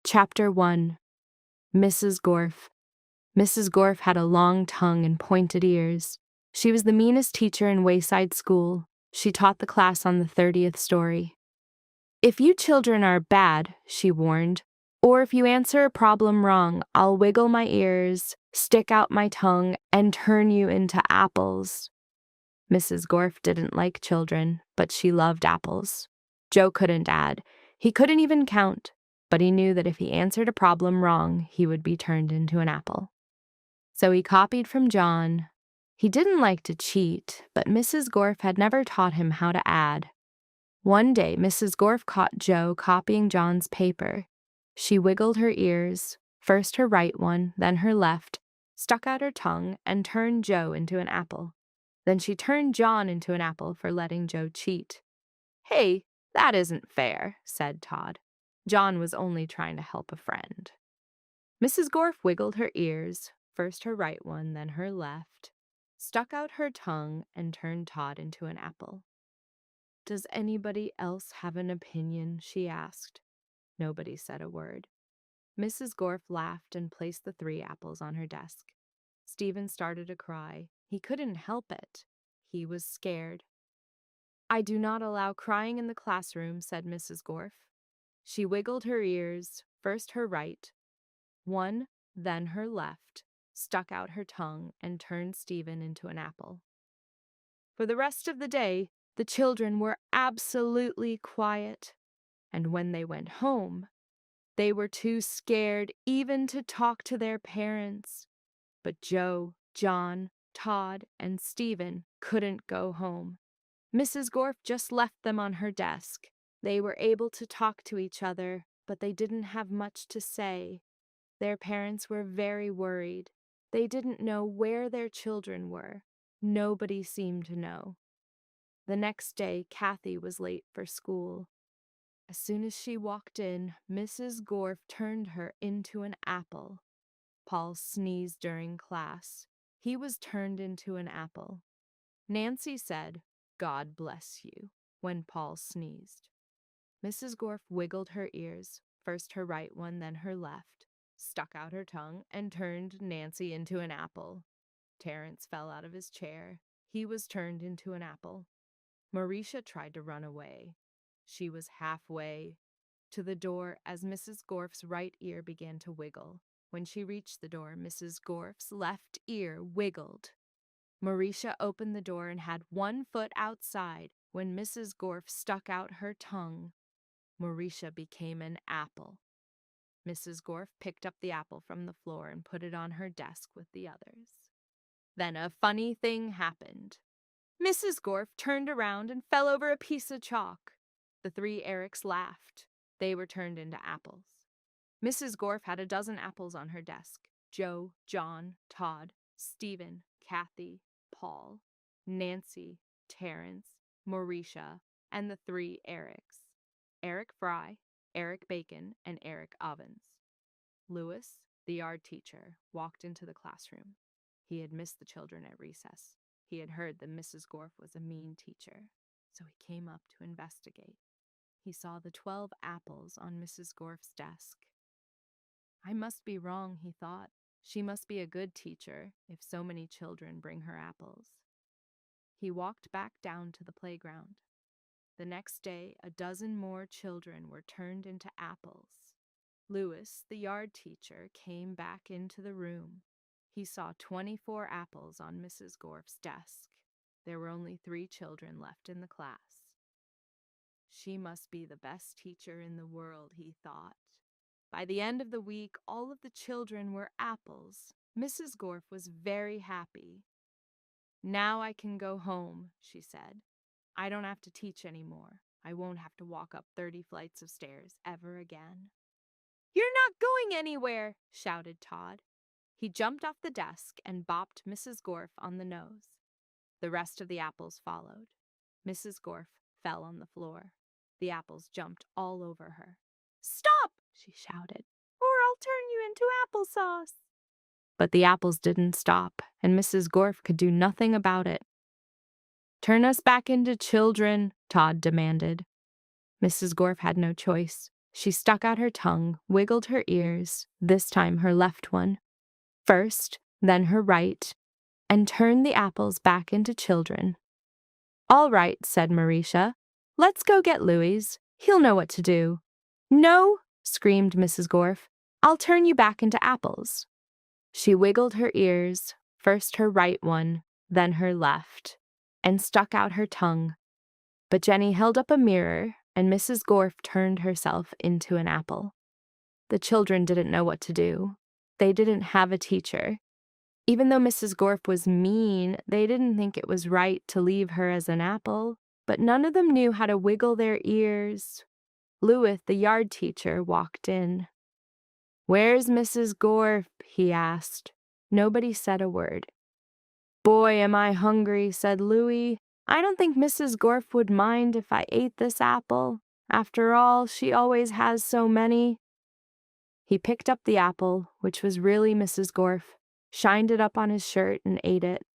Chapter 1. Mrs. Gorf. Mrs. Gorf had a long tongue and pointed ears. She was the meanest teacher in Wayside School. She taught the class on the 30th story. "If you children are bad," she warned, "or if you answer a problem wrong, I'll wiggle my ears, stick out my tongue, and turn you into apples." Mrs. Gorf didn't like children, but she loved apples. Joe couldn't add. He couldn't even count, but he knew that if he answered a problem wrong, he would be turned into an apple. So he copied from John. He didn't like to cheat, but Mrs. Gorf had never taught him how to add. One day, Mrs. Gorf caught Joe copying John's paper. She wiggled her ears, first her right one, then her left, stuck out her tongue, and turned Joe into an apple. Then she turned John into an apple for letting Joe cheat. "Hey, that isn't fair," said Todd. John was only trying to help a friend. Mrs. Gorf wiggled her ears, first her right one, then her left, stuck out her tongue, and turned Todd into an apple. "Does anybody else have an opinion?" she asked. Nobody said a word. Mrs. Gorf laughed and placed the 3 apples on her desk. Stephen started to cry. He couldn't help it. He was scared. "I do not allow crying in the classroom," said Mrs. Gorf. She wiggled her ears, first her right one, then her left, stuck out her tongue, and turned Stephen into an apple. For the rest of the day, the children were absolutely quiet, and when they went home, they were too scared even to talk to their parents. But Joe, John, Todd, and Stephen couldn't go home. Mrs. Gorf just left them on her desk. They were able to talk to each other, but they didn't have much to say. Their parents were very worried. They didn't know where their children were. Nobody seemed to know. The next day, Kathy was late for school. As soon as she walked in, Mrs. Gorf turned her into an apple. Paul sneezed during class. He was turned into an apple. Nancy said, "God bless you," when Paul sneezed. Mrs. Gorf wiggled her ears, first her right one, then her left, stuck out her tongue, and turned Nancy into an apple. Terrence fell out of his chair. He was turned into an apple. Marisha tried to run away. She was halfway to the door as Mrs. Gorf's right ear began to wiggle. When she reached the door, Mrs. Gorf's left ear wiggled. Marisha opened the door and had one foot outside when Mrs. Gorf stuck out her tongue. Marisha became an apple. Mrs. Gorf picked up the apple from the floor and put it on her desk with the others. Then a funny thing happened. Mrs. Gorf turned around and fell over a piece of chalk. The 3 Erics laughed. They were turned into apples. Mrs. Gorf had a dozen apples on her desk. Joe, John, Todd, Stephen, Kathy, Paul, Nancy, Terrence, Marisha, and the 3 Erics. Eric Fry, Eric Bacon, and Eric Ovens. Lewis, the art teacher, walked into the classroom. He had missed the children at recess. He had heard that Mrs. Gorf was a mean teacher, so he came up to investigate. He saw the 12 apples on Mrs. Gorf's desk. "I must be wrong," he thought. "She must be a good teacher if so many children bring her apples." He walked back down to the playground. The next day, a dozen more children were turned into apples. Lewis, the yard teacher, came back into the room. He saw 24 apples on Mrs. Gorf's desk. There were only 3 children left in the class. She must be the best teacher in the world, he thought. By the end of the week, all of the children were apples. Mrs. Gorf was very happy. "Now I can go home," she said. "I don't have to teach anymore. I won't have to walk up 30 flights of stairs ever again." "You're not going anywhere," shouted Todd. He jumped off the desk and bopped Mrs. Gorf on the nose. The rest of the apples followed. Mrs. Gorf fell on the floor. The apples jumped all over her. "Stop!" she shouted, "or I'll turn you into applesauce." But the apples didn't stop, and Mrs. Gorf could do nothing about it. "Turn us back into children," Todd demanded. Mrs. Gorf had no choice. She stuck out her tongue, wiggled her ears, this time her left one, first, then her right, and turned the apples back into children. "All right," said Marisha. "Let's go get Louis. He'll know what to do." "No," screamed Mrs. Gorf. "I'll turn you back into apples." She wiggled her ears, first her right one, then her left, and stuck out her tongue. But Jenny held up a mirror, and Mrs. Gorf turned herself into an apple. The children didn't know what to do. They didn't have a teacher. Even though Mrs. Gorf was mean, they didn't think it was right to leave her as an apple, but none of them knew how to wiggle their ears. Louis, the yard teacher, walked in. "Where's Mrs. Gorf?" he asked. Nobody said a word. "Boy, am I hungry," said Louis. "I don't think Mrs. Gorf would mind if I ate this apple. After all, she always has so many." He picked up the apple, which was really Mrs. Gorf, shined it up on his shirt, and ate it.